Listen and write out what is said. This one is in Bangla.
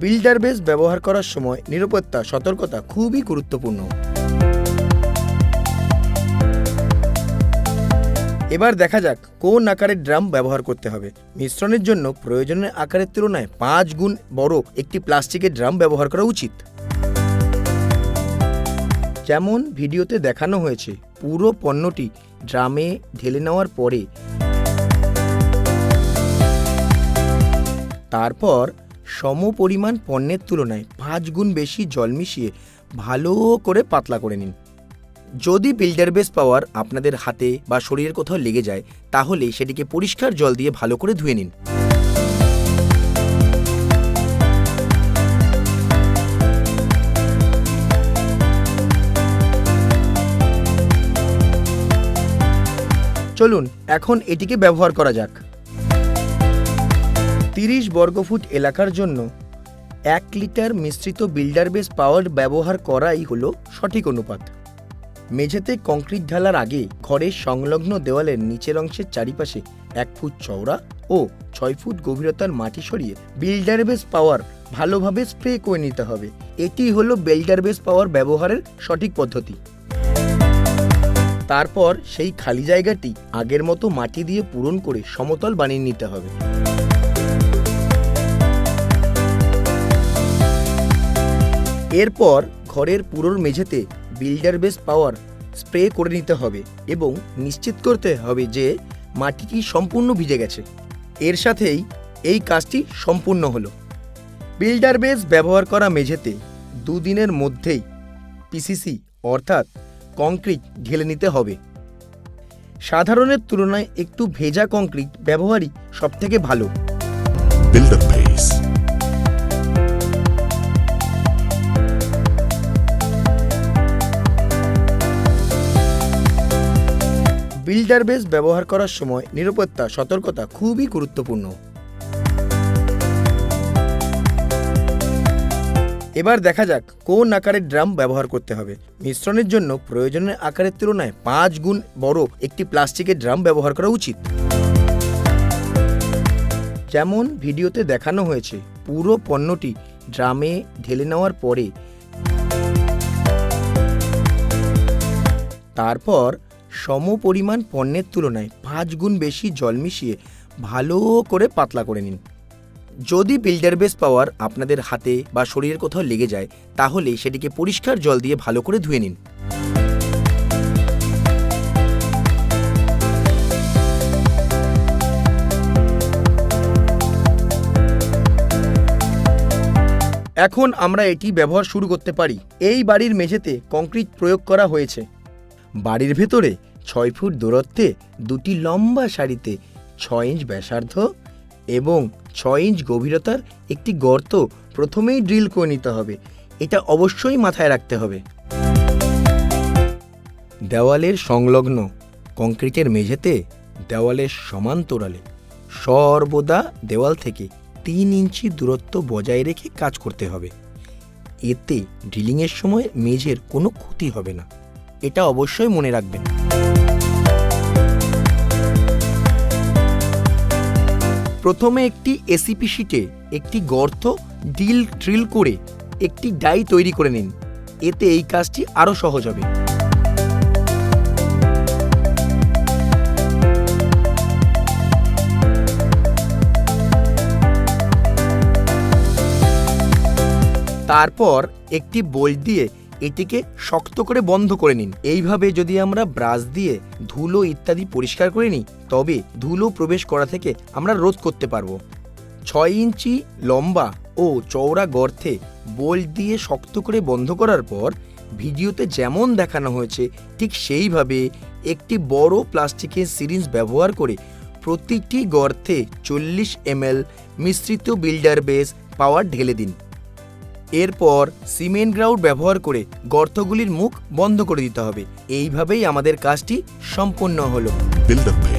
বিল্ডার বেস ব্যবহার করার সময় নিরাপত্তা সতর্কতা খুবই গুরুত্বপূর্ণ। এবার দেখা যাক কোন আকারের ড্রাম ব্যবহার করতে হবে। মিশ্রণের জন্য প্রয়োজনীয় আকারের তুলনায় 5 গুণ বড় একটি প্লাস্টিকের ড্রাম ব্যবহার করা উচিত। যেমন ভিডিওতে দেখানো হয়েছে, পুরো পণ্যটি ড্রামে ঢেলে নেওয়ার পরে তারপর সমপরিমাণ পণ্যের তুলনায় 5 গুণ বেশি জল মিশিয়ে ভালো করে পাতলা করে নিন। যদি বিল্ডার বেস পাওয়ার আপনাদের হাতে বা শরীরের কোথাও লেগে যায়, তাহলে সেটিকে পরিষ্কার জল দিয়ে ভালো করে ধুয়ে নিন। চলুন এখন এটিকে ব্যবহার করা যাক। 30 বর্গফুট এলাকার জন্য 1 লিটার মিশ্রিত বিল্ডার বেস পাওয়ার ব্যবহার করাই হলো সঠিক অনুপাত। মেঝেতে কংক্রিট ঢালার আগে ঘরের সংলগ্ন দেওয়ালের নিচের অংশের চারিপাশে 1 ফুট চওড়া ও 6 ফুট গভীরতার মাটি সরিয়ে বিল্ডার বেস পাওয়ার ভালোভাবে স্প্রে করে নিতে হবে। এটি হলো বিল্ডার বেস পাওয়ার ব্যবহারের সঠিক পদ্ধতি। তারপর সেই খালি জায়গাটি আগের মতো মাটি দিয়ে পূরণ করে সমতল বানিয়ে নিতে হবে। এরপর ঘরের পুরো মেঝেতে বিল্ডার বেস পাওয়ার স্প্রে করে নিতে হবে এবং নিশ্চিত করতে হবে যে মাটিটি সম্পূর্ণ ভিজে গেছে। এর সাথেই এই কাজটি সম্পূর্ণ হলো। বিল্ডার বেস ব্যবহার করা মেঝেতে 2 দিনের মধ্যেই পিসিসি অর্থাৎ কংক্রিট ঢেলে নিতে হবে। সাধারণের তুলনায় একটু ভেজা কংক্রিট ব্যবহারই সবথেকে ভালো। Builder Base। বিল্ডার বেস ব্যবহার করার সময় নিরাপত্তা সতর্কতা খুবই গুরুত্বপূর্ণ। এবার দেখা যাক কোন আকারের ড্রাম ব্যবহার করতে হবে। মিশ্রণের জন্য প্রয়োজনীয় আকারের তুলনায় 5 গুণ বড় একটি প্লাস্টিকের ড্রাম ব্যবহার করা উচিত। যেমন ভিডিওতে দেখানো হয়েছে, পুরো পণ্যটি ড্রামে ঢেলে নেওয়ার পরে তারপর সমপরিমাণ পণ্যের তুলনায় 5 গুণ বেশি জল মিশিয়ে ভালো করে পাতলা করে নিন। যদি বিল্ডার বেস পাওয়ার আপনাদের হাতে বা শরীরের কোথাও লেগে যায়, তাহলে সেটিকে পরিষ্কার জল দিয়ে ভালো করে ধুয়ে নিন। এখন আমরা এটি ব্যবহার শুরু করতে পারি। এই বাড়ির মেঝেতে কংক্রিট প্রয়োগ করা হয়েছে। বাড়ির ভেতরে 6 ফুট দূরত্বে 2টি লম্বা সারিতে 6 ইঞ্চ ব্যাসার্ধ এবং 6 ইঞ্চ গভীরতার একটি গর্ত প্রথমেই ড্রিল করে নিতে হবে। এটা অবশ্যই মাথায় রাখতে হবে। দেওয়ালের সংলগ্ন কংক্রিটের মেঝেতে দেওয়ালের সমান্তরালে সর্বদা দেওয়াল থেকে 3 ইঞ্চি দূরত্ব বজায় রেখে কাজ করতে হবে। এতে ড্রিলিংয়ের সময় মেঝের কোনো ক্ষতি হবে না। এটা অবশ্যই মনে রাখবেন। প্রথমে একটি এসিপি শিটে একটি গর্ত ড্রিল করে একটি ডাই তৈরি করে নিন। এতে এই কাজটি আরও সহজ হবে। তারপর একটি বোল্ট দিয়ে এটিকে শক্ত করে বন্ধ করে নিন। এইভাবে যদি আমরা ব্রাশ দিয়ে ধুলো ইত্যাদি পরিষ্কার করে নিই, তবে ধুলো প্রবেশ করা থেকে আমরা রোধ করতে পারবো। 6 ইঞ্চি লম্বা ও চওড়া গর্তে বোল্ট দিয়ে শক্ত করে বন্ধ করার পর ভিডিওতে যেমন দেখানো হয়েছে ঠিক সেইভাবে একটি বড় প্লাস্টিকের সিরিঞ্জ ব্যবহার করে প্রতিটি গর্তে 40 ml মিশ্রিত বিল্ডার বেস পাওয়ার ঢেলে দিন। এরপর সিমেন্ট গ্রাউট ব্যবহার করে গর্তগুলির মুখ বন্ধ করে দিতে হবে। এইভাবেই আমাদের কাজটি সম্পূর্ণ হলো। Builder Base।